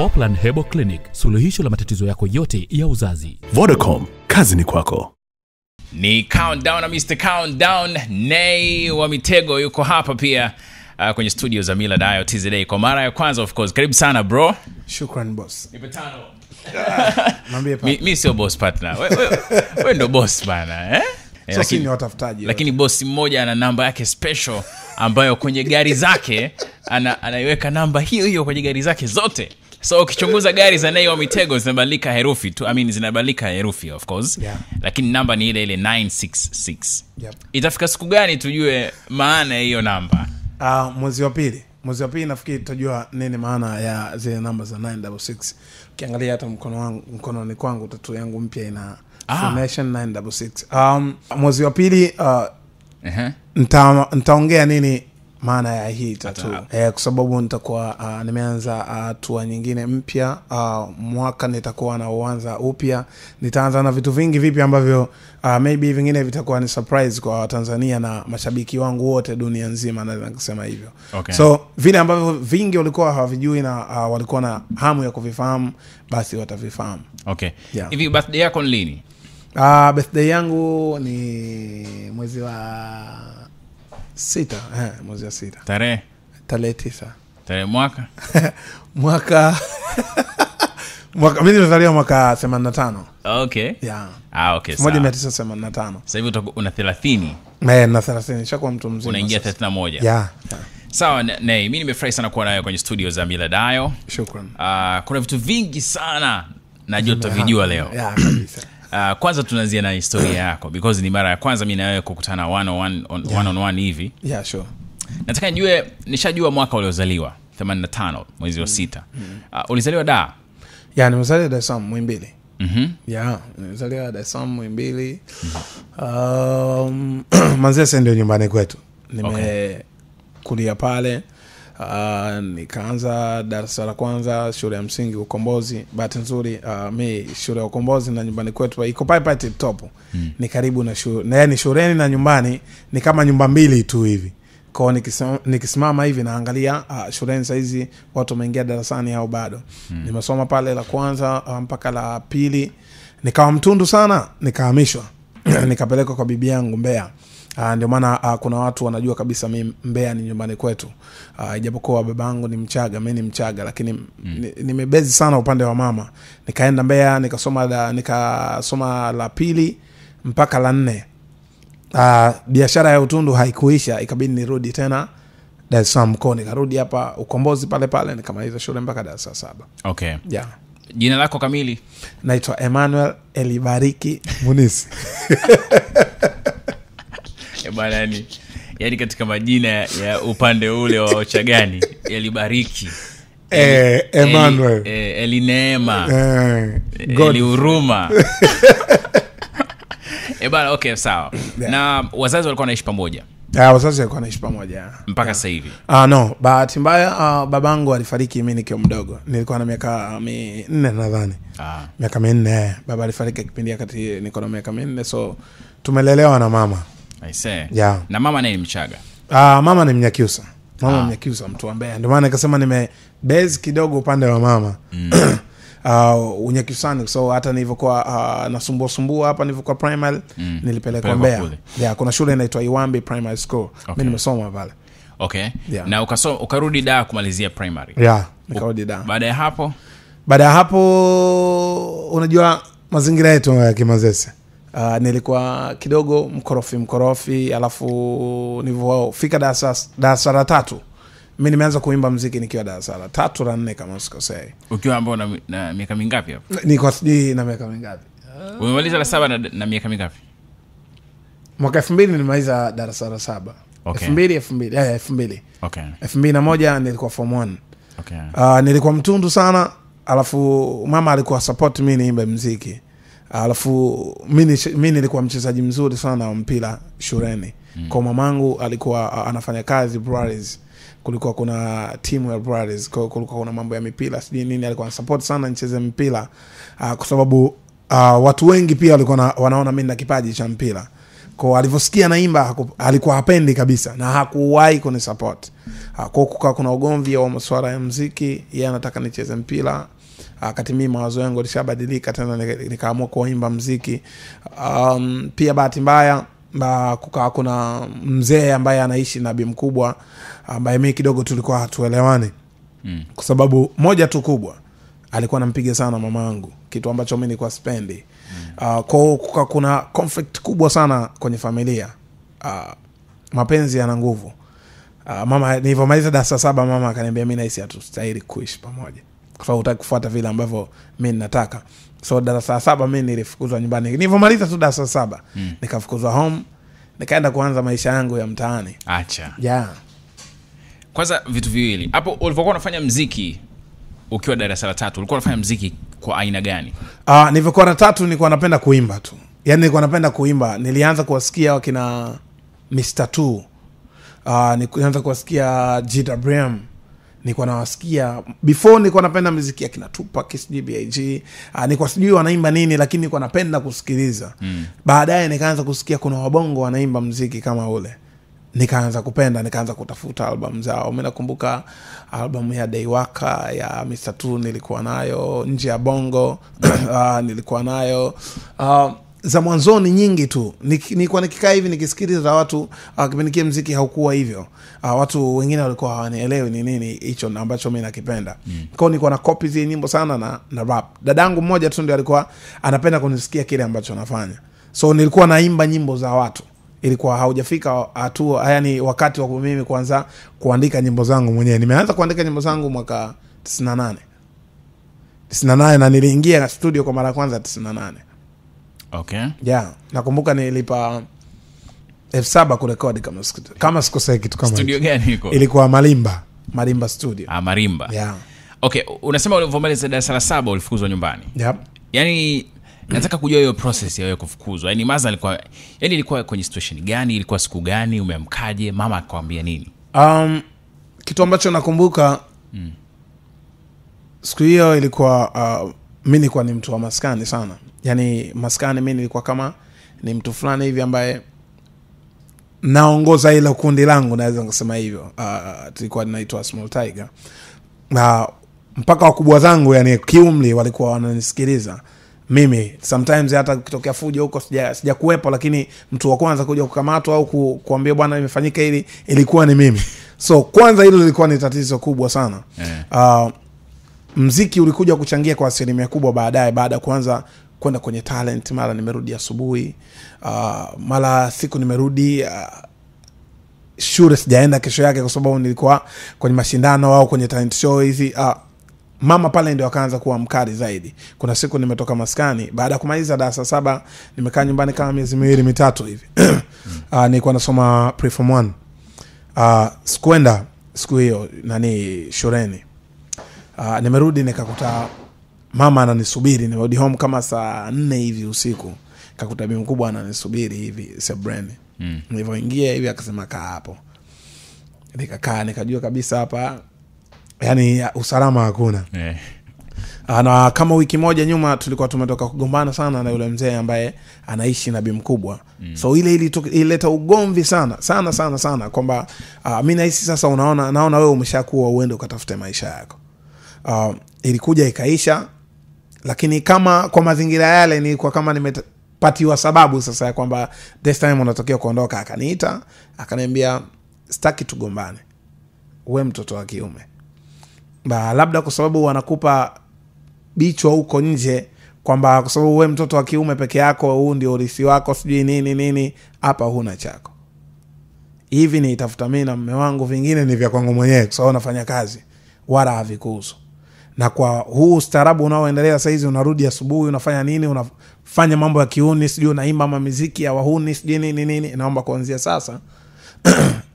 4Plan Herbal Clinic, suluhisho la matatizo yako yote ya uzazi. Vodacom, kazi ni kwako. Ni Countdown na Mr. Countdown. Nay wa Mitego yuko hapa pia kwenye studio za Mila Dayo TZA kwa mara ya kwanza, of course. Karibu sana bro. Shukran boss. Nipe tano. Mwambie partner. Mimi sio boss partner. Wewe ndo boss bana, eh? Sasa ni watafutaji. Lakini boss mmoja ana namba yake special ambayo kwenye gari zake anaiweka namba hiyo hiyo kwenye gari zake zote. So ukichunguza gari za Nay wa Mitego zinabadilika herufi tu. Zinabadilika herufi of course. Yeah. Lakini namba ni ile 966. Yep. Itafika siku gani tujue maana hiyo namba? Mwezi wa pili nafikiri tutajua nini maana ya zile namba za 966. Ukiangalia hata mkononi kwangu tattoo yangu mpya ina formation 966. Mwezi wa pili nitaongea nini maana ya hii tattoo. Kwa sababu nitakuwa nimeanza hatua nyingine mpya. Mwaka nitakuwa naanza upya. Nitaanza na vitu vingi vipi ambavyo maybe vingine vitakuwa ni surprise kwa Tanzania na mashabiki wangu wote dunia nzima, naweza kusema hivyo. Okay. So vile ambavyo vingi walikuwa hawavijui na walikuwa na hamu ya kuvifahamu, basi watavifahamu. Okay. Yeah. Hivi birthday yako ni lini? Birthday yangu ni mwezi wa 6. Mwezi wa 6. Tarehe 9. Tarehe mwaka? Mwaka mimi nilizaliwa mwaka 85. Okay. Yeah. Okay, sawa. 1985. Sasa hivi una 30. Na 30 nishakuwa mtu mzima. Unaingia 31. Yeah. Sawa, Nay, mimi nimefurahi sana kuwa nawe kwenye studio za Mila Dayo. Shukran. Kuna vitu vingi sana na joto vijua leo. Yeah, kabisa. Kwanza tunaanzia na historia yako because ni mara ya kwanza mimi na wewe kukutana one on one hivi. Yeah, sure. Nataka nishajua mwaka uliozaliwa 85 mwezi wa 6. Ulizaliwa Dar? Yeah, nimezaliwa Dar es Salaam Muhimbili. Yeah, nimezaliwa Dar es Salaam Muhimbili. Manzese ndio nyumbani kwetu. Nimekulia pale. Nikaanza darasa la kwanza shule ya msingi Ukombozi. Bahati nzuri mimi shule ya Ukombozi na nyumbani kwetu iko pale top. Ni karibu na shule. Na yani shuleni na nyumbani ni kama nyumba mbili tu hivi. Kwa nikisimama hivi naangalia shuleni saizi watu wameingia darasani au bado. Nimesoma pale la kwanza mpaka la pili. Nikawa mtundu sana, nikahamishwa. Nikapelekwa kwa bibi yangu Mbeya. Ndio maana kuna watu wanajua kabisa mimi Mbeya ni nyumbani kwetu. Ijapokuwa babangu ni Mchaga, mimi ni Mchaga, lakini nimebezi sana upande wa mama. Nikaenda Mbeya, nikasoma la pili mpaka la 4. Biashara ya utundu haikuisha, ikabidi nirudi tena Dar es Salaam. Nikarudi hapa Ukombozi pale nikamaliza shule mpaka darasa 7. Okay. Yeah. Jina lako kamili? Naitwa Emmanuel Elibariki Munisi. Bwana yani katika majina ya upande ule wa Ochagani Elibariki, Emmanuel, Elineema, Eliuruma. Bwana, okay, sawa. Yeah. Na wazazi walikuwa wanaishi pamoja? Wazazi walikuwa wanaishi pamoja mpaka sasa hivi? No, bahati mbaya babangu alifariki mimi nikiwa mdogo. Nilikuwa na miaka 4 nadhani. Miaka 4. Baba alifariki kipindi wakati niko na miaka 4, so tumelelewa na mama. I say. Yeah. Na mama naye Mchaga? Mama ni Mnyakyusa. Mama Mnyakyusa, mtu wa Mbeya. Ndio maana nikasema nimebase kidogo upande wa mama. Unyakyusani, so hata nilivyokuwa nasumbua hapa nilivyokuwa primary nilipelekwa Mbeya. Yeah, kuna shule inaitwa Iwambi Primary School. Okay. Mimi nimesoma pale. Okay. Yeah. Na ukarudi Dar kumalizia primary? Yeah, nikarudi Dar. Baada ya hapo unajua mazingira yetu ya Kimanzese. Nilikuwa kidogo mkorofi, alafu nilipofika darasa la 3 mimi nimeanza kuimba muziki nikiwa darasa la 3 la 4 kama sikosei. Ukiwa ambao na miaka mingapi hapo? Niko sijui na miaka mingapi. Umemaliza la 7 na miaka mingapi? Mwaka 2000 nilimaliza darasa la 7. Okay. 2000. Okay. 2001 nilikuwa form 1. Okay. Nilikuwa mtundu sana, alafu mama alikuwa support mimi niimbe muziki. Alafu mimi nilikuwa mchezaji mzuri sana wa mpira shuleni. Kwa mamangu alikuwa anafanya kazi Brothers. Kulikuwa kuna timu ya Brothers, kulikuwa kuna mambo ya mipira sijui nini, alikuwa support sana nicheze mpira kwa sababu watu wengi pia walikuwa wanaona mimi na kipaji cha mpira. Kwa alivyosikia naimba alikuwa hapendi kabisa na hakuwahi kunisupport. Kwa kukaa kuna ugomvi wa masuala ya muziki, yeye anataka nicheze mpira. Wakati mimi mawazo yangu yalishabadilika tena nikaamua kuimba muziki. Pia bahati mbaya kukaa kuna mzee ambaye anaishi na bi mkubwa ambaye mimi kidogo tulikuwa hatuelewani. Kwa sababu moja tu kubwa, alikuwa anampiga sana mamangu, kitu ambacho mimi nilikuwa sipendi. Kwa kuna conflict kubwa sana kwenye familia. Mapenzi yana nguvu. Mama nilivyomaliza darasa 7 mama akaniambia mimi nahisi hatustahili kuishi pamoja. Kwa sababu hutaki kufuata vile ambavyo mimi nataka. So darasa 7 mimi nilifukuzwa nyumbani. Nilivyomaliza tu darasa 7 nikafukuzwa home, nikaenda kuanza maisha yangu ya mtaani. Acha. Yeah. Kwanza vitu viwili. Hapo ulipokuwa unafanya muziki ukiwa darasa la 3, ulikuwa unafanya muziki kwa aina gani? Nilivyokuwa na 3 nilikuwa napenda kuimba tu. Yaani nilikuwa napenda kuimba. Nilianza kuwasikia wakina Mr. 2. Nilianza kuwasikia Jita Bram. Nilikuwa nawasikia before, nilikuwa napenda muziki ya kina Tupac, SDBG. Nilikuwa sijui wanaimba nini, lakini nilikuwa napenda kusikiliza. Baadaye nikaanza kusikia kuna wabongo wanaimba muziki kama ule. Nikaanza kupenda, nikaanza kutafuta album zao. Mimi nakumbuka album ya Daywaka ya Mr. 2 nilikuwa nayo, nje ya bongo nilikuwa nayo. Za mwanzoni nyingi tu. Nilikuwa nikikaa hivi nikisikiliza watu kipindi kile muziki haukuwa hivyo. Watu wengine walikuwa hawanielewi ni nini hicho ambacho mimi nakipenda. Kwa nilikuwa na copy zile nyimbo sana na rap. Dadangu mmoja tu ndiye alikuwa anapenda kunisikia kile ambacho nafanya. So nilikuwa naimba nyimbo za watu. Ilikuwa haujafika hatua, yani wakati wa mimi kuanza kuandika nyimbo zangu mwenyewe. Nimeanza kuandika nyimbo zangu mwaka 98 na niliingia studio kwa mara ya kwanza 98. Okay. Yeah, nakumbuka nilipa F7 kurekodi kama sikosea kitu kama studio gani iko? Ilikuwa Marimba studio. Marimba. Yeah. Okay, unasema ulipomaliza darasa la 7 ulifukuzwa nyumbani. Yep. Yaani nataka kujua hiyo process ya wewe kufukuzwa. Yaani Maza ilikuwa kwenye situation gani? Ilikuwa siku gani? Umeamkaje? Mama akwambia nini? Kitu ambacho nakumbuka siku hiyo ilikuwa mimi nilikuwa ni mtu wa maskani sana. Yaani maskani mimi nilikuwa kama ni mtu fulani hivi ambaye naongoza ile kundi langu, naweza kusema hivyo. Tulikuwa tunaitwa Small Tiger. Mpaka wakubwa zangu yani kiumri walikuwa wananisikiliza. Mimi sometimes hata kitokea fujo huko sija kuwepo, lakini mtu wa kwanza kuja kukamatwa au kuambia bwana imefanyika hili ilikuwa ni mimi. So kwanza hilo lilikuwa ni tatizo kubwa sana. Muziki ulikuja kuchangia kwa asilimia kubwa baadaye, baada kuanza kwenda kwenye talent. Mara nimerudi asubuhi, mara siku nimerudi shule sijaenda kesho yake kwa sababu nilikuwa kwenye mashindano au kwenye talent show hizi. Mama pale ndio akaanza kuwa mkali zaidi. Kuna siku nimetoka maskani baada ya kumaliza darasa 7, nimekaa nyumbani kama miezi 2-3 hivi. Nilikuwa nasoma preform 1. Sikuenda siku hiyo shuleni. Nimerudi nikakuta mama ananisubiri. Nimerudi home kama saa 4 hivi usiku. Kakuta bibi mkubwa ananisubiri hivi sebreni. Nilipoingia hivi akasema kaa hapo. Nikakaa nikajua kabisa hapa yani usalama hakuna. Na kama wiki moja nyuma tulikuwa tumetoka kugombana sana na yule mzee ambaye anaishi na bibi mkubwa. So ile ilileta ugomvi sana kwamba mimi nahisi sasa naona wewe umeshakuwa uende ukatafute maisha yako. Ilikuja ikaisha, lakini kama kwa mazingira yale ni kwa kama nimepatiwa sababu sasa ya kwamba this time unatokea kuondoka. Akaniita akaniambia sitaki tugombane, wewe mtoto wa kiume, labda kwa sababu wanakupa bichwa huko nje kwamba kwa sababu wewe mtoto wa kiume peke yako huu ndio urithi wako sijui nini, hapa huna chako. Hivi ni itafuta mimi na mume wangu, vingine ni vya kwangu mwenyewe kwa sababu nafanya kazi, wala havikuhusu. Na kwa huu ustaarabu unaoendelea sasa hizi, unarudi asubuhi unafanya nini, unafanya mambo ya kiuni sijui unaimba muziki ya wahuni sijui nini. Naomba kuanzia sasa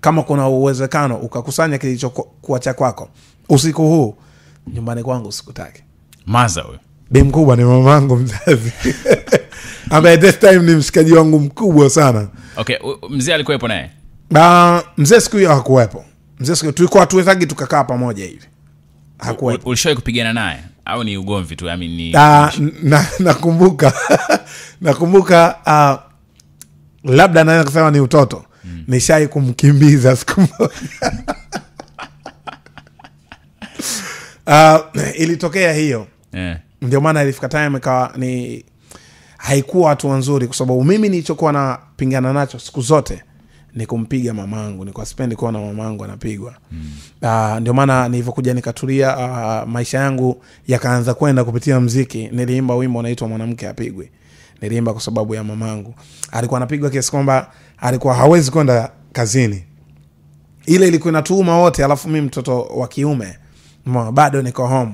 kama kuna uwezekano ukakusanya kilichokuwa cha kwako usiku huu, nyumbani kwangu usikutake. Maza huyo bibi mkubwa ni mamangu mzazi ambaye this time ni mshikaji wangu mkubwa sana. Okay, mzee alikuwepo naye? Mzee siku hiyo hakuwepo. Mzee siku tulikuwa tuwezagi tukakaa pamoja hivi. Hakuwepo. Ulishawahi kupigana naye au ni ugomvi tu? Nakumbuka labda naweza kusema ni utoto. Nishai kumkimbiza siku moja. Ilitokea hiyo. Ndio maana ilifika time ikawa ni haikuwa watu nzuri, kwa sababu mimi nilichokuwa na pingana nacho siku zote ni kumpiga mamangu. Nilikuwa sipendi kuona mamangu anapigwa. Ndio maana nilivyokuja nikatulia, maisha yangu yakaanza kwenda kupitia muziki. Niliimba wimbo unaitwa Mwanamke Apigwe. Niliimba kwa sababu ya mamangu. Alikuwa anapigwa kiasi kwamba alikuwa hawezi kwenda kazini. Ile ilikuwa inatuuma wote, alafu mimi mtoto wa kiume bado niko home.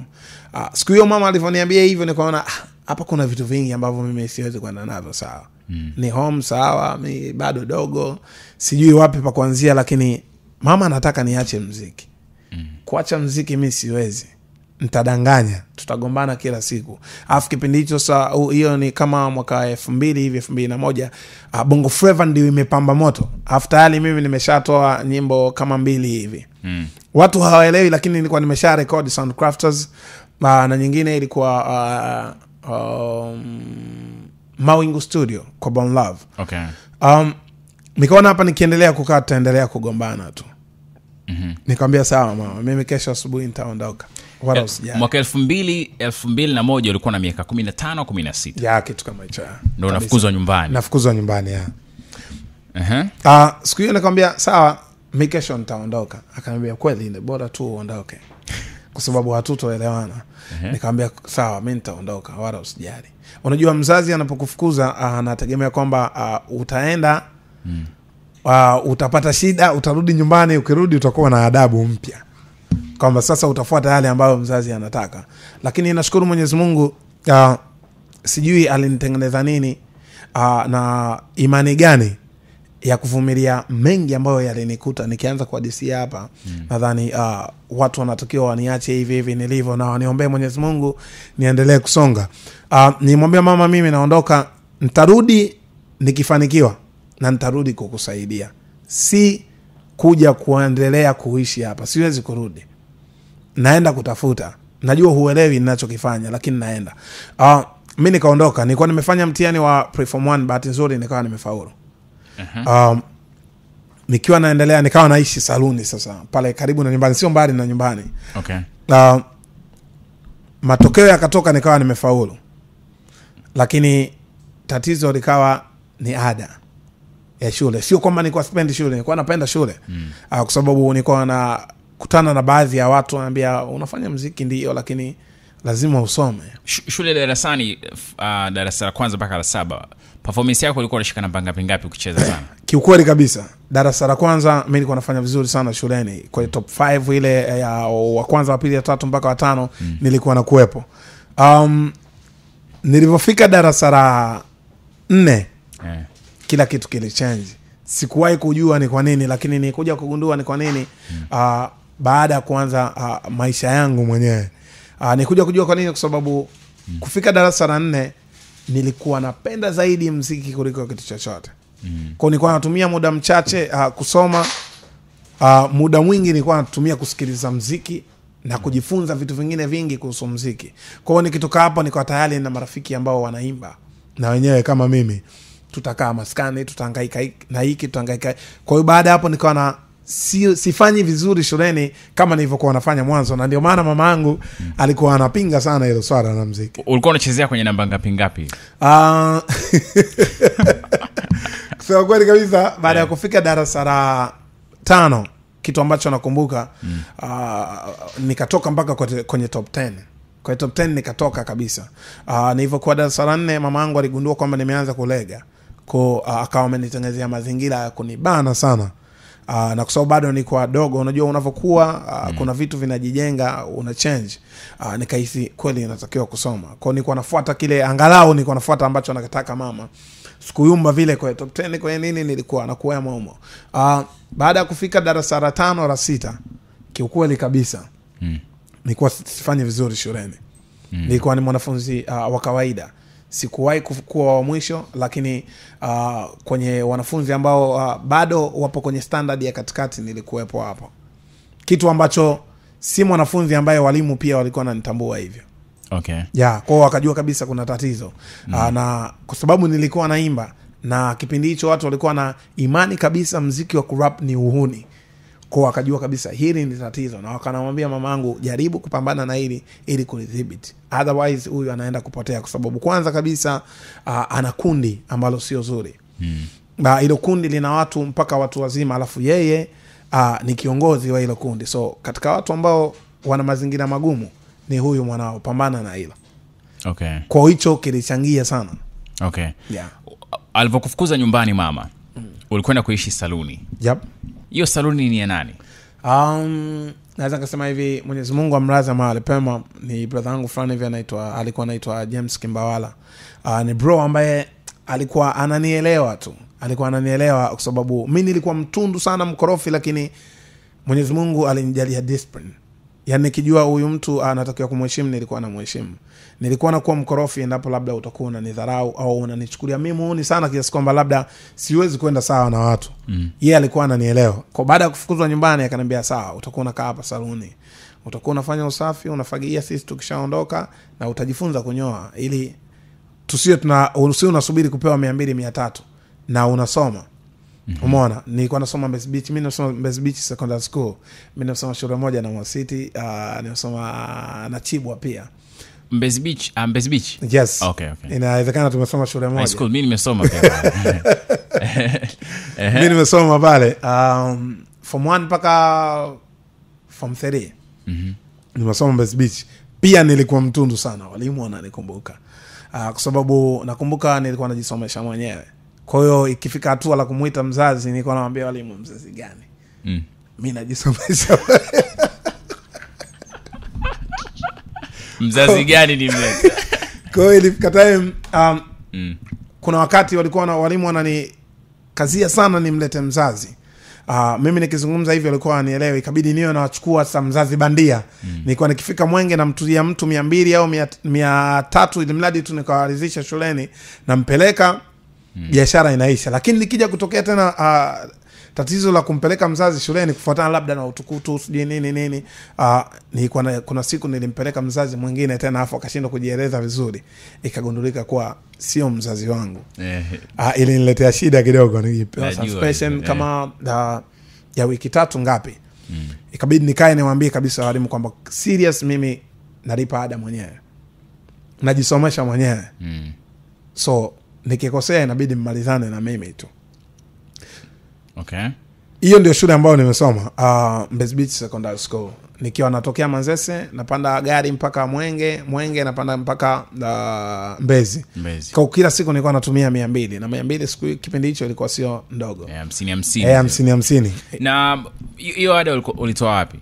Siku hiyo mama alivyoniambia hivyo nikaona hapa kuna vitu vingi ambavyo mimi siwezi kwenda navyo. Sawa, ni home, sawa, mimi bado dogo, sijui wapi pa kuanzia, lakini mama anataka niache muziki. Kuacha muziki mimi siwezi, nitadanganya, tutagombana kila siku. Alafu kipindi hicho hiyo ni kama mwaka 2000 hivi 2001, Bongo Flava ndio imepamba moto. After hali mimi nimeshatoa nyimbo kama 2 hivi. Watu hawaelewi, lakini nilikuwa nimesha record Soundcrafters, na nyingine ilikuwa Mawingu Studio kwa Bon Love. Okay. Nikaona hapa nikiendelea kukaa tutaendelea kugombana tu. Nikamwambia sawa mama, mimi kesho asubuhi nitaondoka. Wala usijali. Mwaka 2001 ulikuwa na miaka 15 16. Ya kitu kama hicho. Ndio unafukuzwa nyumbani. Nafukuzwa nyumbani ya. Siku hiyo nikamwambia sawa, mimi kesho nitaondoka. Akaniambia kweli ni bora tu uondoke, kwa sababu hatutoelewana. Nikamwambia sawa, mimi nitaondoka, wala usijali. Unajua mzazi anapokufukuza anategemea kwamba utaenda, utapata shida, utarudi nyumbani, ukirudi utakuwa na adabu mpya, kwamba sasa utafuata yale ambayo mzazi anataka. Lakini nashukuru Mwenyezi Mungu, sijui alinitengeneza nini na imani gani ya kuvumilia mengi ambayo yalinikuta. Nikianza kuhadithia hapa, nadhani watu wanatakiwa waniache hivi hivi nilivyo, na waniombee Mwenyezi Mungu niendelee kusonga. Nimwambia mama, mimi naondoka, nitarudi nikifanikiwa na nitarudi kukusaidia, si kuja kuendelea kuishi hapa. Siwezi kurudi, naenda kutafuta. Najua huelewi ninachokifanya, lakini naenda. Mimi nikaondoka. Nilikuwa nimefanya mtihani wa Preform 1, bahati nzuri nikawa nimefaulu. Nikiwa naendelea, nikawa naishi saluni sasa pale karibu na nyumbani, sio mbali na nyumbani. Okay. Matokeo yakatoka, nikawa nimefaulu, lakini tatizo likawa ni ada ya shule. Sio kwamba nilikuwa sipendi shule, nilikuwa napenda shule. Kwa sababu nilikuwa nakutana na baadhi ya watu wananiambia unafanya muziki ndio, lakini lazima usome. Shule darasani, darasa la kwanza mpaka la 7, performance yako ilikuwa unashika namba ngapi ukicheza sana? Kiukweli kabisa, darasa la kwanza mimi nilikuwa nafanya vizuri sana shuleni, kwa top 5 ile ya wa kwanza, wa pili, ya tatu mpaka wa 5 nilikuwa na kuepo. Nilipofika darasa la 4 kila kitu kilichange. Sikuwahi kujua ni kwa nini, lakini nilikuja kugundua ni kwa nini baada ya kuanza maisha yangu mwenyewe. Nikuja kujua kwa nini, kwa sababu kufika darasa la 4 nilikuwa napenda zaidi muziki kuliko kitu chochote. Kwa nilikuwa natumia muda mchache kusoma, muda mwingi nilikuwa natumia kusikiliza muziki na kujifunza vitu vingine vingi kuhusu muziki. Kwa hiyo nikitoka hapo nilikuwa tayari na marafiki ambao wanaimba na wenyewe kama mimi. Tutakaa maskani, tutahangaika na hiki, tutahangaika. Kwa hiyo baada hapo nilikuwa na sifanyi vizuri shuleni kama nilivyokuwa nafanya mwanzo, na ndio maana mama yangu alikuwa anapinga sana hilo swala la muziki. Ulikuwa unachezea kwenye namba ngapi? So kweli kabisa, baada ya kufika darasa la 5, kitu ambacho nakumbuka, nikatoka mpaka kwenye top 10. Kwa top 10 nikatoka kabisa. Nilivyokuwa darasa la 4, mama yangu aligundua kwamba nimeanza kulega. Kwa akawa amenitengenezea mazingira ya kunibana sana. Na kwa sababu bado nilikuwa dogo, unajua unavyokuwa kuna vitu vinajijenga, una change. Nikahisi kweli natakiwa kusoma. Kwa nilikuwa nafuata kile, angalau nilikuwa nafuata ambacho anataka mama. Sikuyumba vile kwa top 10 kwa nini, nilikuwa nakuwa momo. Baada ya kufika darasa la 5 la 6, kiukweli kabisa nilikuwa sifanyi vizuri shuleni. Nilikuwa ni mwanafunzi wa kawaida. Sikuwahi kuwa wa mwisho, lakini kwenye wanafunzi ambao bado wapo kwenye standard ya katikati nilikuwepo hapo. Kitu ambacho si mwanafunzi ambaye walimu pia walikuwa wananitambua hivyo. Okay. Kwa wakajua kabisa kuna tatizo. Na kwa sababu nilikuwa naimba, na kipindi hicho watu walikuwa na imani kabisa mziki wa kurap ni uhuni. Kwa wakajua kabisa hili ni tatizo, na wakanamwambia mamangu jaribu kupambana na hili ili kulidhibiti, otherwise huyu anaenda kupotea, kwa sababu kwanza kabisa ana kundi ambalo sio zuri. Hilo kundi lina watu mpaka watu wazima, alafu yeye ni kiongozi wa hilo kundi. So katika watu ambao wana mazingira magumu ni huyu mwanao, pambana na hilo. Okay. Kwa hicho kilichangia sana. Okay. Yeah. Alivyokufukuza nyumbani mama, ulikwenda kuishi saluni. Yep. Hiyo saluni ni ya nani? Naweza kusema hivi, Mwenyezi Mungu amlaze mahali pema, ni brother yangu fulani hivi alikuwa anaitwa James Kimbawala. Ni bro ambaye alikuwa ananielewa tu. Alikuwa ananielewa kwa sababu mimi nilikuwa mtundu sana, mkorofi, lakini Mwenyezi Mungu alinijalia discipline. Yaani nikijua huyu mtu anatakiwa kumheshimu, nilikuwa namheshimu. Nilikuwa nakuwa mkorofi endapo labda utakuwa unanidharau au unanichukulia mimi muone sana kiasi kwamba labda siwezi kwenda sawa na watu. Yeye alikuwa ananielewa. Kwa baada ya kufukuzwa nyumbani akaniambia sawa, utakuwa unakaa hapa saluni. Utakuwa unafanya usafi, unafagia sisi tukishaondoka, na utajifunza kunyoa ili tusiwe unasubiri kupewa 200 300 na unasoma. Umeona, nilikuwa nasoma Mbezi Beach. Mimi nasoma Mbezi Beach Secondary School. Mimi nasoma shule moja na Mwasiti, nimesoma na Chibwa pia. Mbezi Beach, Mbezi Beach. Yes. Okay. Inawezekana tumesoma shule moja. High school mimi nimesoma pia. Mimi nimesoma pale form 1 mpaka form 3. Nimesoma Mbezi Beach. Pia nilikuwa mtundu sana. Walimu wananikumbuka. Kwa sababu nakumbuka nilikuwa najisomesha mwenyewe. Kwa hiyo ikifika hatua la kumuita mzazi, nilikuwa namwambia walimu, mzazi gani? Mimi najisomesha. Mzazi gani nimleta? Kwa hiyo ilifika time kuna wakati walikuwa na walimu wananikazia sana nimlete mzazi. Mimi nikizungumza hivyo walikuwa wanielewa, ikabidi niwe nawachukua sasa mzazi bandia. Nilikuwa nikifika Mwenge na mtulia mtu 200 au 300 ili mradi tu nikawaridhisha shuleni na mpeleka, biashara inaisha. Lakini nikija kutokea tena tatizo la kumpeleka mzazi shuleni kufuatana labda na utukutu sijui nini, kuna siku nilimpeleka mzazi mwingine tena, afu akashindwa kujieleza vizuri, ikagundulika kuwa sio mzazi wangu. Ili niletea shida kidogo, nilipewa suspension kama ya wiki 3 ngapi. Ikabidi nikae niwaambie kabisa walimu kwamba serious, mimi nalipa ada mwenyewe, najisomesha mwenyewe. So nikikosea inabidi mmalizane na mimi tu. Okay. Hiyo ndio shule ambayo nimesoma, Mbezi Beach Secondary School. Nikiwa natokea Manzese napanda gari mpaka Mwenge napanda mpaka Mbezi. Kwa kila siku nilikuwa natumia 200, na 200 siku kipindi hicho ilikuwa sio ndogo. 50. Na hiyo ada ulitoa wapi?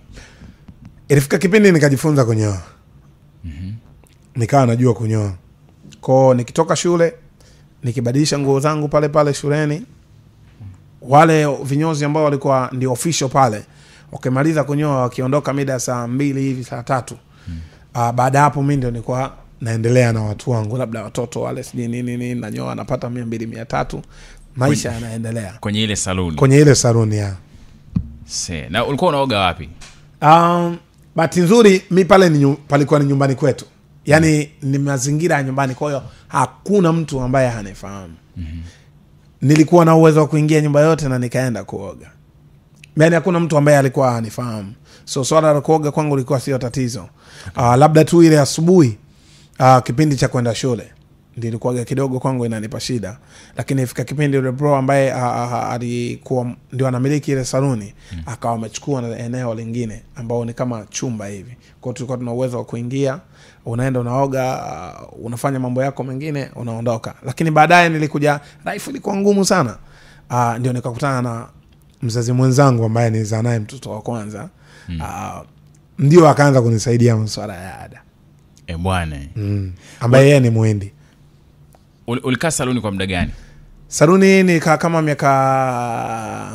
Ilifika kipindi nikajifunza kunyoa. Nikawa najua kunyoa. Kwa nikitoka shule nikibadilisha nguo zangu pale pale shuleni, wale vinyozi ambao walikuwa ndio official pale, wakimaliza kunyoa wakiondoka mida saa 2 hivi saa 3. Baada hapo mimi ndio nilikuwa naendelea na watu wangu, labda watoto wale sijui nini, nanyoa napata 200 300, maisha yanaendelea kwenye ile saluni. Ya. Na ulikuwa unaoga wapi? Bahati nzuri mimi pale palikuwa ni nyumbani kwetu. Yaani ni mazingira ya nyumbani, kwa hiyo hakuna mtu ambaye hanifahamu. Nilikuwa na uwezo wa kuingia nyumba yote na nikaenda kuoga. Yaani hakuna mtu ambaye alikuwa anifahamu. So swala la kuoga kwangu lilikuwa sio tatizo. Labda tu ile asubuhi kipindi cha kwenda shule ndio kuoga kidogo kwangu inanipa shida. Lakini ifika kipindi yule bro ambaye alikuwa ndio anamiliki ile saluni, akawa amechukua na eneo lingine ambao ni kama chumba hivi. Kwa hiyo tulikuwa tuna uwezo wa kuingia, unaenda unaoga, unafanya mambo yako mengine, unaondoka. Lakini baadaye nilikuja, life ilikuwa ngumu sana. Ndio nikakutana na mzazi mwenzangu ambaye nilizaa naye mtoto wa kwanza. Ndio akaanza kunisaidia masuala ya ada. Bwana. Ambaye yeye ni Muhindi. Ulikaa saluni kwa muda gani? Saluni ni kama miaka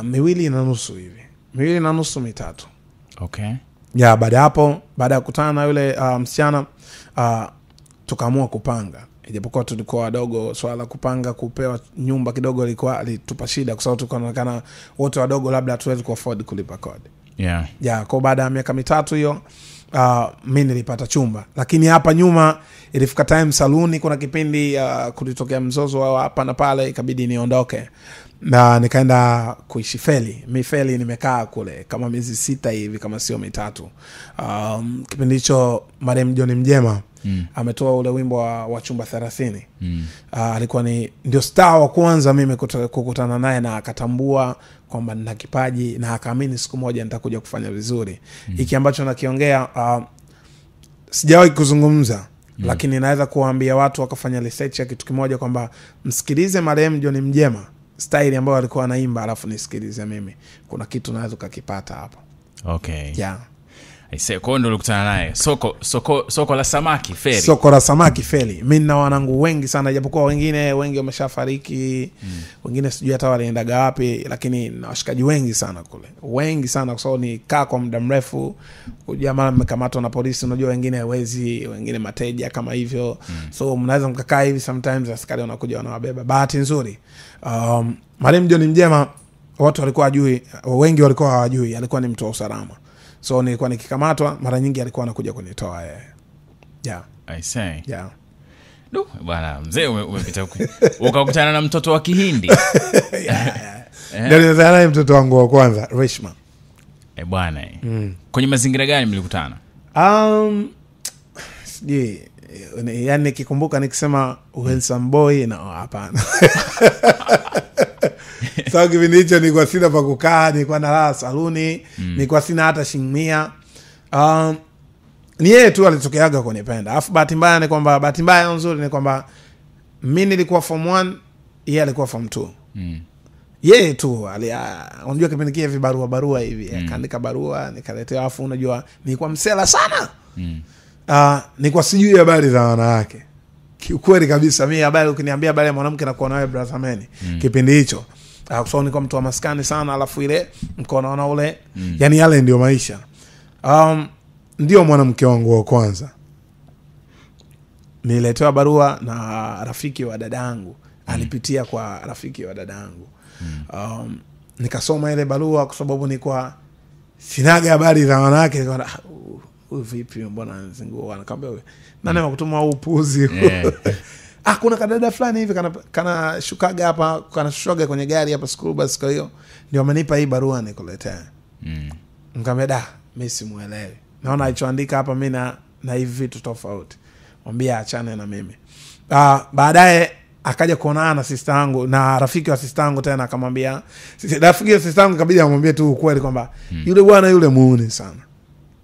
2.5 hivi. 2.5 3. Okay. Ya baada hapo, baada ya kukutana na yule msichana, tukaamua kupanga. Ijapokuwa tulikuwa wadogo, swala kupanga kupewa nyumba kidogo alitupa shida, kwa sababu tukaonekana wote wadogo, labda hatuwezi kuafford kulipa kodi. Yeah. Kwa baada ya miaka 3 hiyo mimi nilipata chumba. Lakini hapa nyuma ilifika time saluni kuna kipindi kulitokea mzozo wa hapa na pale, ikabidi niondoke na nikaenda kuishi Feli. Feli nimekaa kule kama miezi 6 hivi kama sio mitatu. Kipindi hicho Marem John Mjema ametoa ule wimbo wa Chumba 30. Alikuwa ndio star wa kwanza mimi kukutana naye, na akatambua kwamba nina kipaji na akaamini siku moja nitakuja kufanya vizuri. Hiki ambacho nakiongea sijawahi kuzungumza, lakini naweza kuwaambia watu wakafanya research ya kitu kimoja kwamba msikilize Marem John Mjema style ambayo alikuwa anaimba, alafu nisikilize mimi, kuna kitu naweza kukipata hapo. Okay. Yeah. Aise, kwa ndo ulikutana naye soko la samaki Feli. Soko la samaki Feli. Mimi na wanangu wengi sana, japokuwa wengi wameshafariki, wengine sijui hata walienda wapi, lakini na washikaji wengi sana kule. Wengi sana kwa sababu ni kaa kwa muda mrefu. Jamaa mmekamatwa na polisi, unajua wengine wezi, wengine mateja kama hivyo. So mnaweza mkakaa hivi, sometimes askari wanakuja wanawabeba. Bahati nzuri Marem John Mjema watu walikuwa hawajui, wengi walikuwa hawajui alikuwa ni mtu wa usalama. So nilikuwa nikikamatwa mara nyingi alikuwa anakuja kunitoa yeye. Yeah. I say. Yeah. Bwana mzee umepita huko. Ukakutana na mtoto wa Kihindi. Ndio nilizana na mtoto wangu wa kwanza, Reshma. Bwana. Kwenye mazingira gani mlikutana? Sijui. Yani nikikumbuka nikisema Wilson boy na hapana. Sawa, kipindi hicho nilikuwa sina pa kukaa, nilikuwa nalala saluni, nilikuwa sina hata shingmia. Ni yeye tu alitokeaga kunipenda. Alafu bahati mbaya nzuri ni kwamba mimi nilikuwa form 1, yeye alikuwa form 2. Yeye tu unajua kipindi kile vibarua hivi, akaandika barua nikaletea, alafu unajua nilikuwa msela sana. Nilikuwa sijui habari za wanawake. Kiukweli kabisa mimi habari ukiniambia habari ya mwanamke na kuona wewe brother man kipindi hicho. Kwa sababu nilikuwa mtu wa maskani sana, alafu ile mkonaona ule yani yale ndio maisha. Ndio mwanamke wangu wa kwanza. Niletewa barua na rafiki wa dadangu. Alipitia kwa rafiki wa dadangu. Nikasoma ile barua kwa sababu nilikuwa sinaga habari za wanawake. Nikaona vipi mbona nzingua, anakuambia wewe nani amekutuma upuzi? Kuna kadada fulani hivi kana shukaga hapa, kana shushoga kwenye gari hapa school bus, kwa hiyo ndio amenipa hii barua nikuletea. Nikamwambia mimi simuelewi, naona alichoandika hapa mimi na hivi vitu tofauti, mwambie achane na mimi. Baadaye akaja kuonana na sister yangu na rafiki wa sister yangu tena, akamwambia rafiki wa sister yangu kabidi amwambie tu ukweli kwamba yule bwana yule muone sana,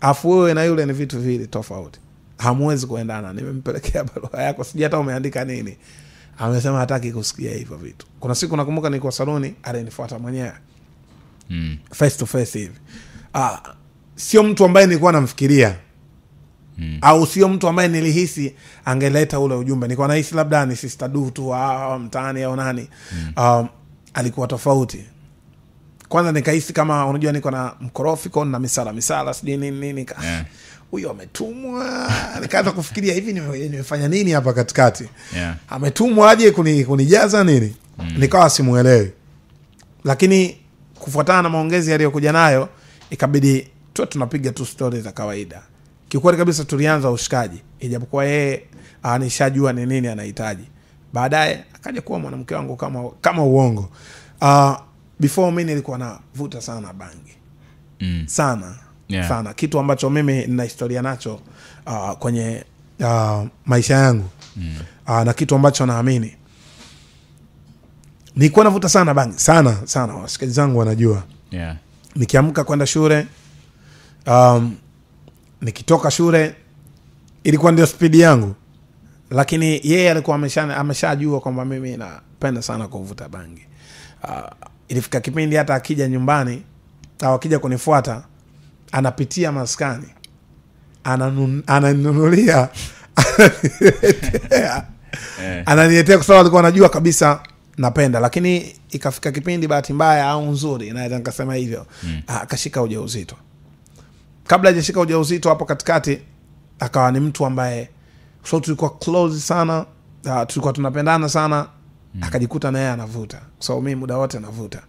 afu wewe na yule ni vitu vile tofauti, hamwezi kuendana. Nimempelekea barua yako, sijui hata umeandika nini. Amesema hataki kusikia hivyo vitu. Kuna siku nakumbuka nilikuwa saloni, alinifuata mwenyewe face to face hivi. Sio mtu ambaye nilikuwa namfikiria au sio mtu ambaye nilihisi angeleta ule ujumbe. Nilikuwa nahisi labda ni sister du tu mtaani au nani. Alikuwa tofauti. Kwanza nikahisi kama unajua niko na mkorofi na misala sijui nini. Huyo ametumwa. Nikaanza kufikiria hivi nimefanya nini hapa katikati? Ametumwa aje kunijaza nini? Nikawa simuelewi. Lakini kufuatana na maongezi yaliyokuja nayo, ikabidi tunapiga tu stories za kawaida. Kiukweli kabisa tulianza ushikaji, ijapokuwa yeye anishajua ni nini anahitaji. Baadaye akaja kuwa mwanamke wangu kama uongo. Before mimi nilikuwa navuta sana bangi. Sana. Sana. Kitu ambacho mimi nina historia nacho kwenye maisha yangu. Na kitu ambacho naamini. Nilikuwa navuta sana bangi. Sana. Washikaji zangu wanajua. Nikiamka kwenda shule, nikitoka shule, ilikuwa ndio speed yangu. Lakini yeye alikuwa ameshajua kwamba mimi napenda sana kuvuta bangi. Ilifika kipindi hata akija nyumbani au akija kunifuata, anapitia maskani, ananunulia, ananiletea kwa sababu alikuwa anajua kabisa napenda. Lakini ikafika kipindi bahati mbaya au nzuri, naweza nikasema hivyo, akashika ujauzito. Kabla hajashika ujauzito, hapo katikati akawa ni mtu ambaye so tulikuwa close sana, tulikuwa tunapendana sana. Akajikuta naye anavuta, so mimi muda wote navuta.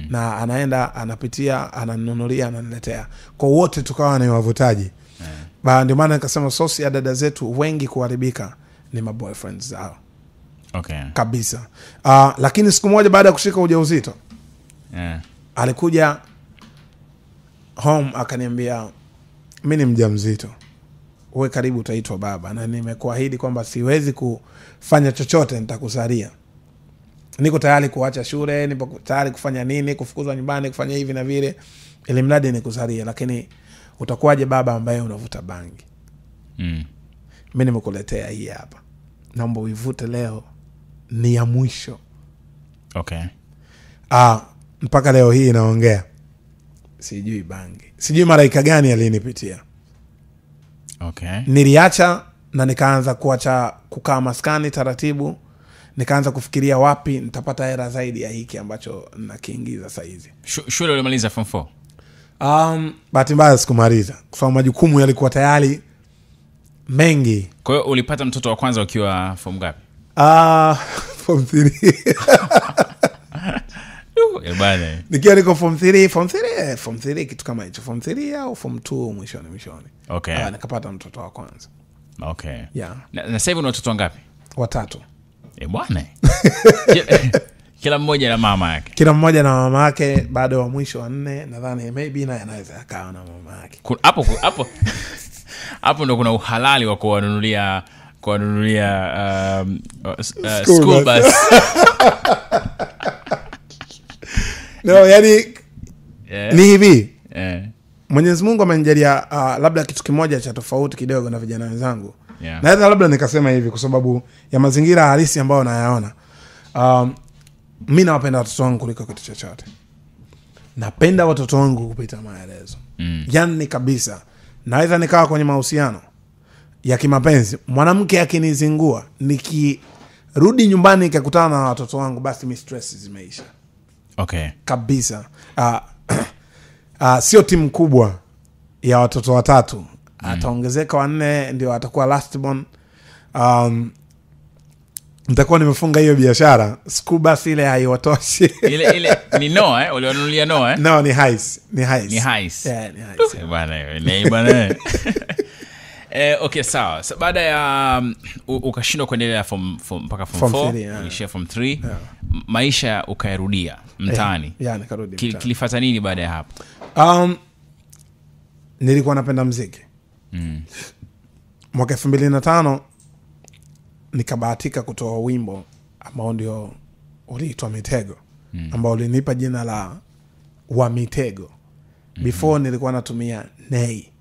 Na anaenda anapitia, ananunulia, ananiletea. Kwa wote tukawa ni wavutaji. Ndio maana nikasema sosi ya dada zetu wengi kuharibika ni maboyfriends zao. Okay. Kabisa. Lakini siku moja baada ya kushika ujauzito, alikuja home akaniambia, mimi ni mjamzito, wewe karibu utaitwa baba, na nimekuahidi kwamba siwezi kufanya chochote, nitakuzalia. Niko tayari kuacha shule, nipo tayari kufanya nini, kufukuzwa nyumbani, kufanya hivi na vile, ili mradi nikuzalia, lakini utakuwaje baba ambaye unavuta bangi? Mimi nimekuletea hii hapa, naomba uivute leo, ni ya mwisho. Okay. Mpaka leo hii naongea, sijui bangi, sijui malaika gani alinipitia. Okay. Niliacha na nikaanza kukaa maskani taratibu, nikaanza kufikiria wapi nitapata hela zaidi ya hiki ambacho nakiingiza sasa hizi. Shule ulimaliza form 4? Bahati mbaya sikumaliza kwa sababu majukumu yalikuwa tayari mengi. Kwa hiyo ulipata mtoto wa kwanza ukiwa form ngapi? Form 3. Nikiwa niko form 3 kitu kama hicho, form 3 au form 2 mwishoni. Okay. Nikapata mtoto wa kwanza. Okay. Yeah. Na sasa hivi una watoto wangapi? 3. Bwana. Kila mmoja na mama yake. Kila mmoja na mama yake, bado wa mwisho wa 4 nadhani maybe naye anaweza akawa na mama yake. Hapo ndo kuna uhalali wa kuwanunulia school bus. No, yani ni hivi. Mwenyezi Mungu amenijalia labda kitu kimoja cha tofauti kidogo na vijana wenzangu. Na labda nikasema hivi kwa sababu ya mazingira halisi ambayo nayaona. Mimi nawapenda watoto wangu kuliko kitu chochote. Napenda watoto wangu kupita maelezo. Yani kabisa. Naweza nikawa kwenye mahusiano ya kimapenzi, mwanamke akinizingua, nikirudi nyumbani nikakutana na watoto wangu, basi mi stress zimeisha. Okay. Kabisa. Sio timu kubwa ya watoto 3. Ataongezeka 4, ndio atakuwa last born. Nitakuwa nimefunga hiyo biashara. School bus ile haiwatoshi. Ile ni Noah, uliwanunulia Noah? No, ni Hiace. Ni Hiace. Yeah, ni Hiace. Bwana. Okay, sawa. So, baada ya ukashindwa kuendelea mpaka form 4, ulishia form 3. Yeah. Maisha ukayarudia mtaani. Yeah, nikarudi mtaani. Kilifuata nini baada ya hapo? Nilikuwa napenda muziki. Mwaka 2005 nikabahatika kutoa wimbo ambao ndio uliitwa Mitego, ambao ulinipa jina la Wa Mitego. Before nilikuwa natumia Nei.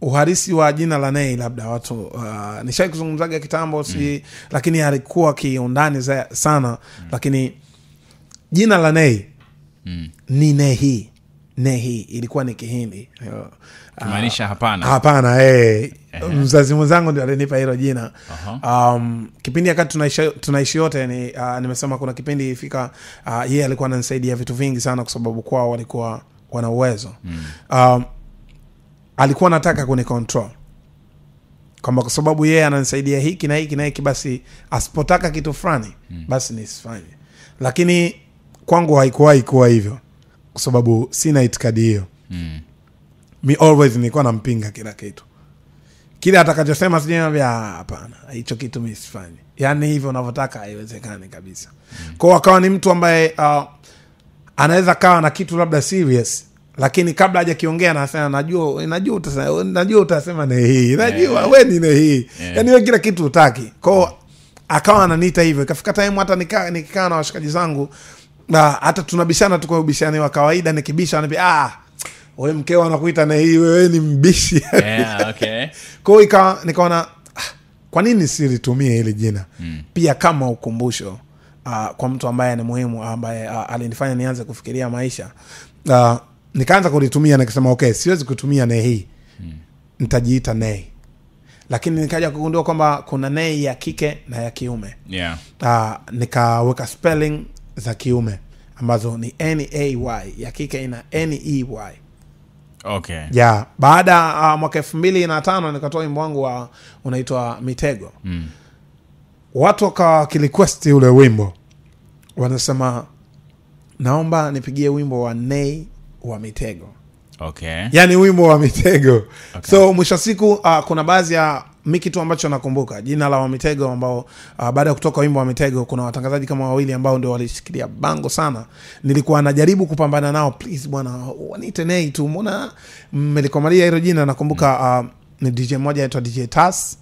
Uharisi wa jina la Nei labda watu nishai kuzungumzaga kitambo, lakini alikuwa kiundani sana. Lakini jina la Nei ni Nehi. Nehi ilikuwa ni Kihindi. Kumaanisha hapana. Hapana, mzazi mwenzangu ndio alinipa hilo jina. Kipindi wakati tunaishi yote nimesema kuna kipindi ifika yeye alikuwa ananisaidia vitu vingi sana kwa sababu kwao walikuwa wana uwezo. Alikuwa anataka kunicontrol. Kwamba kwa sababu yeye ananisaidia hiki na hiki na hiki, basi asipotaka kitu fulani basi nisifanye. Lakini kwangu haikuwahi kuwa hivyo kwa sababu sina itikadi hiyo. Me always nilikuwa nampinga kila kitu. Kile atakachosema sijaniambia hapana, hicho kitu mimi sifanyi. Yaani hivyo unavyotaka haiwezekani kabisa. Kwa hiyo akawa ni mtu ambaye anaweza kawa na kitu labda serious, lakini kabla hajakiongea anasema najua utasema ni hii. Najua wewe ni hii. Yaani wewe kila kitu utaki. Kwa hiyo akawa ananiita hivyo. Ikafika time hata nikikaa na washikaji zangu hata tunabishana tu kwa ubishani wa kawaida, nikibisha anambia wewe mkeo anakuita na hii, wewe ni mbishi. Yeah, okay. Kwa hiyo nikaona kwa nini silitumie hili jina pia kama ukumbusho kwa mtu ambaye ni muhimu, ambaye alinifanya nianze kufikiria maisha. Nikaanza kulitumia, nikasema okay, siwezi kutumia Nei hii. Nitajiita Nei. Lakini nikaja kugundua kwamba kuna Nei ya kike na ya kiume. Yeah. Nikaweka spelling za kiume ambazo ni N-A-Y, ya kike ina N-E-Y. Okay. Yeah. Baada mwaka 2005 nikatoa wimbo wangu unaitwa Mitego. Watu wakarequest ule wimbo. Wanasema naomba nipigie wimbo wa Nei wa Mitego. Okay. Yaani wimbo wa Mitego. Okay. So mwisho siku kuna baadhi ya mi kitu ambacho nakumbuka jina la Wamitego ambao baada ya kutoka wimbo wa Mitego kuna watangazaji kama wawili ambao ndio walishikilia bango sana. Nilikuwa najaribu kupambana nao, please bwana waniite Nay tu, mbona mlikomalia hilo jina. Nakumbuka ni DJ mmoja anaitwa DJ Tas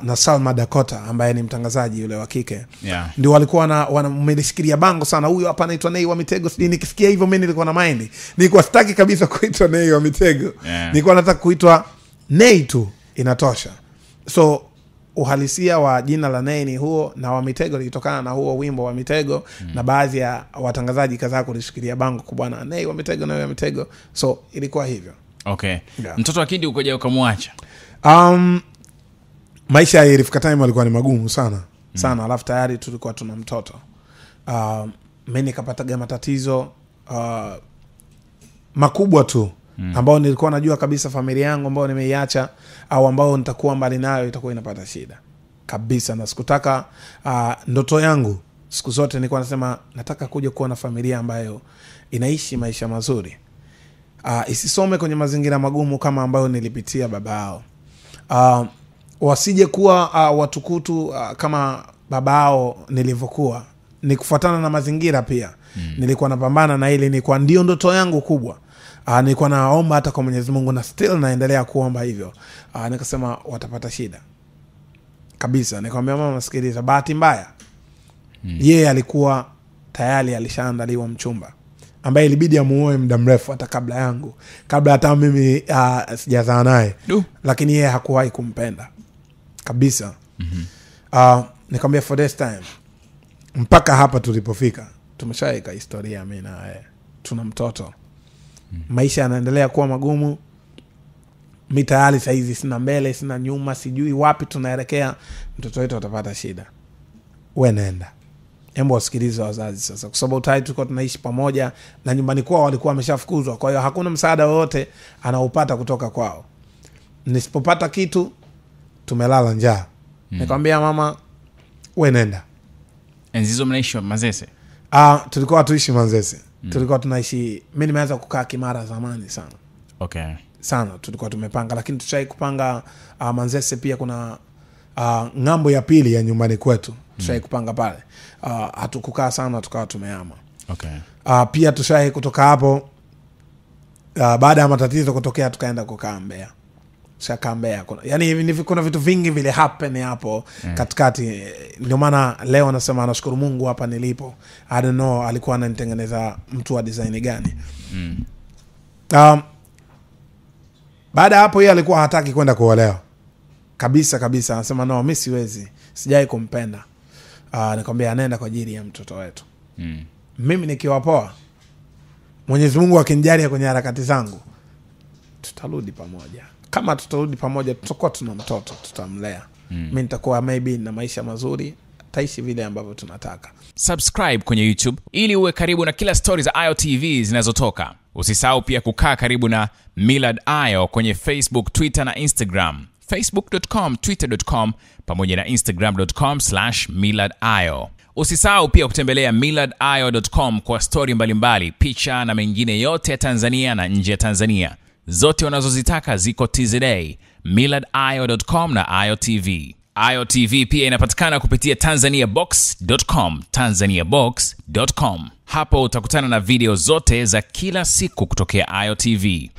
na Salma Dakota ambaye ni mtangazaji yule wa kike. Ndio walikuwa wamelishikilia bango sana, huyo hapa anaitwa Nay wa Mitego. Sijui nikisikia hivyo mimi nilikuwa na mind, nilikuwa sitaki kabisa kuitwa Nay wa Mitego. Nilikuwa nataka kuitwa Nay tu inatosha. So uhalisia wa jina la Nay ni huo, na wa Mitego litokana na huo wimbo wa Mitego. Na baadhi ya watangazaji kadhaa kulishikilia bango kubwa na Nay wa Mitego, Nay wa Mitego. So ilikuwa hivyo. Okay. Mtoto wa Kindi ukoja ukamwacha? Maisha ya Irifika Time alikuwa ni magumu sana sana. Alafu tayari tulikuwa tuna mtoto. Mimi nikapata matatizo makubwa tu ambao nilikuwa najua kabisa familia yangu ambao nimeiacha au ambao nitakuwa mbali nayo itakuwa inapata shida kabisa. Na sikutaka ndoto yangu siku zote nilikuwa nasema nataka kuja kuwa na familia ambayo inaishi maisha mazuri, isisome kwenye mazingira magumu kama ambayo nilipitia baba yao, wasije kuwa watukutu kama baba yao nilivyokuwa. Ni kufuatana na mazingira pia. Nilikuwa napambana na ile, nilikuwa ndio ndoto yangu kubwa. Nilikuwa naomba hata kwa Mwenyezi Mungu na still naendelea kuomba hivyo. Nikasema watapata shida kabisa. Nikamwambia mama, sikiliza, bahati mbaya yeye alikuwa tayari alishaandaliwa mchumba ambaye ilibidi amuoe muda mrefu hata kabla yangu, kabla hata mimi sijazaa naye. Lakini yeye hakuwahi kumpenda kabisa. Nikamwambia for this time, mpaka hapa tulipofika tumeshaika historia mimi na yeye, tuna mtoto. Maisha yanaendelea kuwa magumu. Mimi tayari sasa hizi sina mbele, sina nyuma, sijui wapi tunaelekea. Mtoto wetu atapata shida. Wewe nenda. Hebu wasikilize wazazi sasa, kwa sababu tayari tulikuwa tunaishi pamoja na nyumbani kwao walikuwa wameshafukuzwa. Kwa hiyo hakuna msaada wote anaupata kutoka kwao. Nisipopata kitu tumelala njaa. Nikamwambia mama, wewe nenda. Enzizo mnaishi Manzese? Tulikuwa tuishi Manzese. Tulikuwa tunaishi, mimi nimeanza kukaa Kimara zamani sana. Okay. Sana tulikuwa tumepanga, lakini tushai kupanga Manzese pia kuna ngambo ya pili ya nyumbani kwetu. Tushai kupanga pale. Hatukukaa sana, tukawa tumehama. Okay. Pia tushai kutoka hapo baada ya matatizo kutokea tukaenda kukaa Mbeya. Shaka Mbeya. Yaani kuna vitu vingi vile happen hapo katikati. Ndio maana leo nasema anashukuru Mungu hapa nilipo. I don't know alikuwa ananitengeneza mtu wa design gani. Baada hapo yeye alikuwa hataki kwenda kuolewa. Kabisa kabisa, anasema no, mimi siwezi. Sijai kumpenda. Nikamwambia anaenda kwa ajili ya mtoto wetu. Mimi nikiwa poa, Mwenyezi Mungu akinijalia kwenye harakati zangu, tutarudi pamoja. Kama tutarudi pamoja, tutakuwa tuna mtoto, tutamlea. Mimi nitakuwa maybe na maisha mazuri, taishi vile ambavyo tunataka. Subscribe kwenye YouTube ili uwe karibu na kila stories za Ayo TV zinazotoka. Usisahau pia kukaa karibu na Millard Ayo kwenye Facebook, Twitter na Instagram. Facebook.com, Twitter.com pamoja na Instagram.com/Millard Ayo. Usisahau pia kutembelea millardayo.com kwa story mbalimbali, picha na mengine yote ya Tanzania na nje ya Tanzania. Zote unazozitaka ziko TZA, millardayo.com na Ayo TV. Ayo TV pia inapatikana kupitia tanzaniabox.com, tanzaniabox.com. Hapo utakutana na video zote za kila siku kutokea Ayo TV.